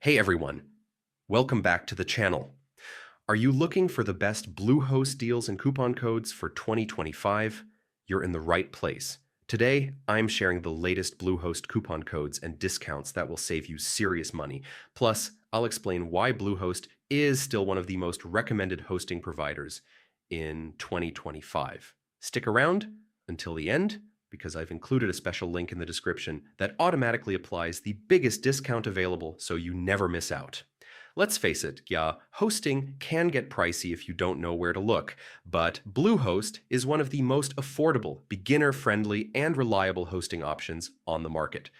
Hey everyone, welcome back to the channel. Are you looking for the best Bluehost deals and coupon codes for 2025? You're in the right place. Today, I'm sharing the latest Bluehost coupon codes and discounts that will save you serious money. Plus, I'll explain why Bluehost is still one of the most recommended hosting providers in 2025. Stick around until the end because I've included a special link in the description that automatically applies the biggest discount available so you never miss out. Let's face it, yeah, hosting can get pricey if you don't know where to look, but Bluehost is one of the most affordable, beginner-friendly, and reliable hosting options on the market.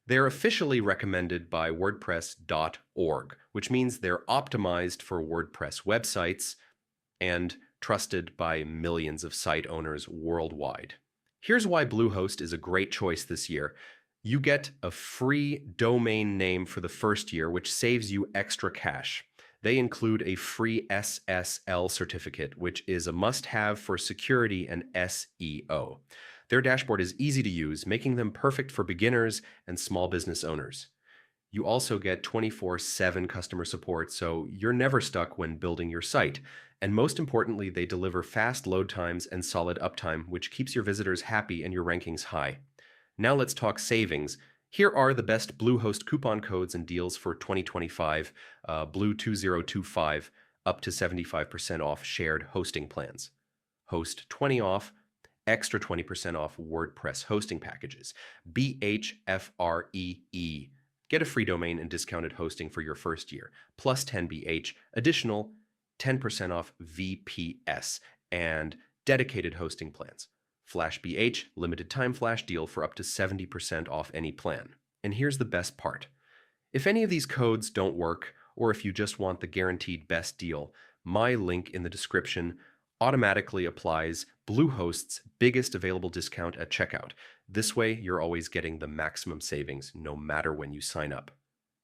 They're officially recommended by WordPress.org, which means they're optimized for WordPress websites and trusted by millions of site owners worldwide. Here's why Bluehost is a great choice this year. You get a free domain name for the first year, which saves you extra cash. They include a free SSL certificate, which is a must-have for security and SEO. Their dashboard is easy to use, making them perfect for beginners and small business owners. You also get 24/7 customer support, so you're never stuck when building your site. And most importantly, they deliver fast load times and solid uptime, which keeps your visitors happy and your rankings high. Now let's talk savings. Here are the best Bluehost coupon codes and deals for 2025, Blue 2025, up to 75% off shared hosting plans. Host 20 off, extra 20% off WordPress hosting packages. BHFREE. Get a free domain and discounted hosting for your first year, plus 10 BH, additional 10% off VPS, and dedicated hosting plans. Flash BH, limited time flash deal for up to 70% off any plan. And here's the best part. If any of these codes don't work, or if you just want the guaranteed best deal, my link in the description automatically applies Bluehost's biggest available discount at checkout. This way, you're always getting the maximum savings no matter when you sign up.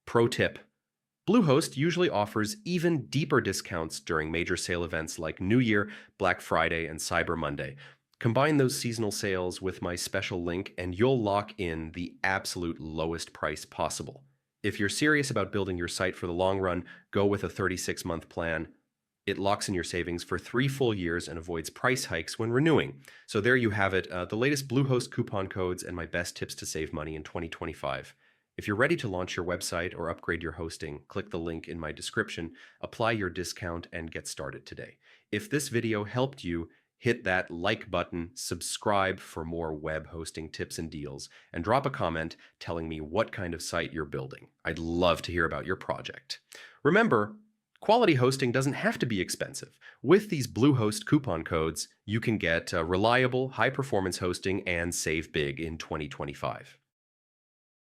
Pro tip: Bluehost usually offers even deeper discounts during major sale events like New Year, Black Friday, and Cyber Monday. Combine those seasonal sales with my special link and you'll lock in the absolute lowest price possible. If you're serious about building your site for the long run, go with a 36-month plan. It locks in your savings for 3 full years and avoids price hikes when renewing. So there you have it, the latest Bluehost coupon codes and my best tips to save money in 2025. If you're ready to launch your website or upgrade your hosting, click the link in my description, apply your discount, and get started today. If this video helped you, hit that like button, subscribe for more web hosting tips and deals, and drop a comment telling me what kind of site you're building. I'd love to hear about your project. Remember, quality hosting doesn't have to be expensive. With these Bluehost coupon codes, you can get reliable, high-performance hosting and save big in 2025.